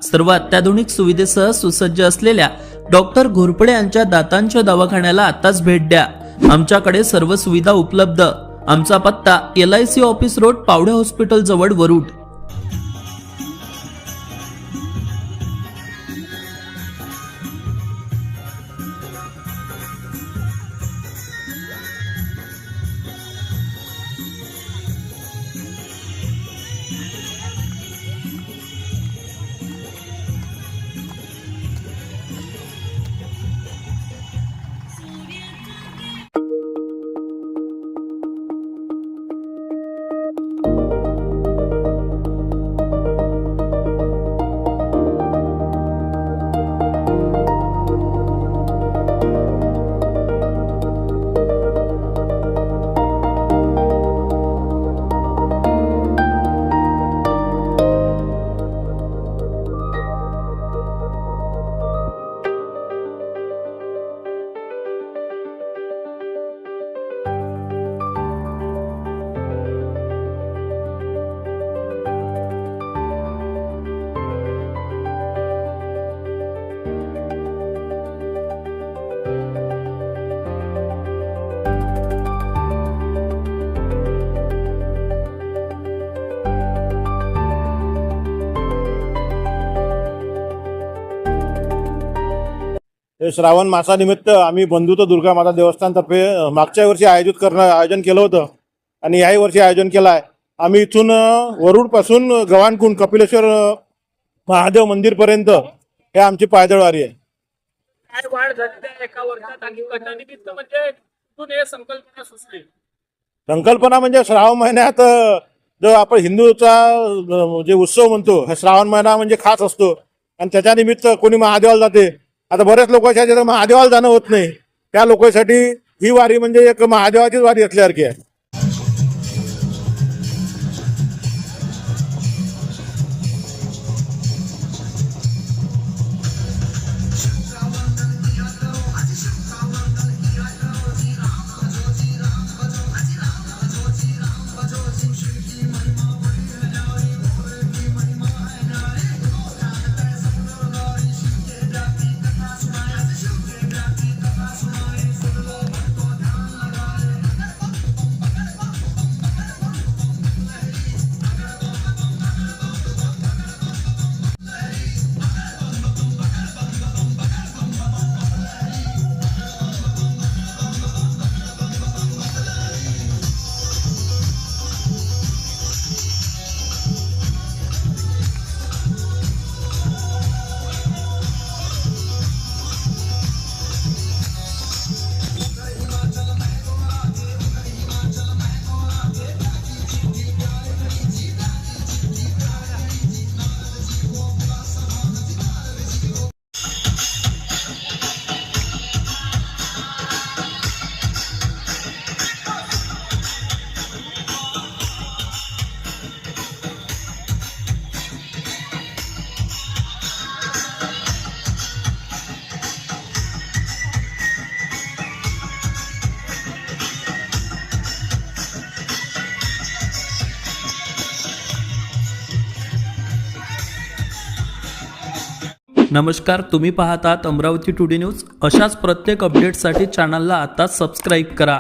सर्व अत्याधुनिक सुविधेसह सुसज्ज असलेल्या डॉक्टर घोरपडे यांच्या दातांच्या दवाखान्याला आताच भेट द्या। आमच्याकडे सर्व सुविधा उपलब्ध। आमचा पत्ता LIC office road, Pawde hospital जवळ, वरुड। श्रावण मासानिमित्त आम्ही बंधुत्व दुर्गा माता देवस्थानतर्फे मागच्या वर्षी आयोजन केलं होतं आणि याही वर्षी आयोजन केलं आहे। आम्ही इथून वरुडपासून गव्हाणकुंड कपिलेश्वर महादेव मंदिरपर्यंत हे आमची पायदळवारी आहे। काय वाढ झाली आहे एका वर्षात आणि कशानिमित्त म्हणजे कुठून हे संकल्पना सुचली? संकल्पना म्हणजे श्रावण महिन्यात जो आपण हिंदूचा जे उत्सव म्हणतो, हा श्रावण महिना म्हणजे खास असतो आणि त्याच्यानिमित्त कोणी महादेवाला जाते। आता बरेच लोक आहेत महादेवाला जाणं होत नाही, त्या लोकांसाठी ही वारी म्हणजे एक महादेवाचीच वारी असल्यासारखी आहे। नमस्कार, तुम्ही पाहतात अमरावती टुडे न्यूज। अशाच प्रत्येक अपडेटसाठी चॅनलला आता सबस्क्राइब करा।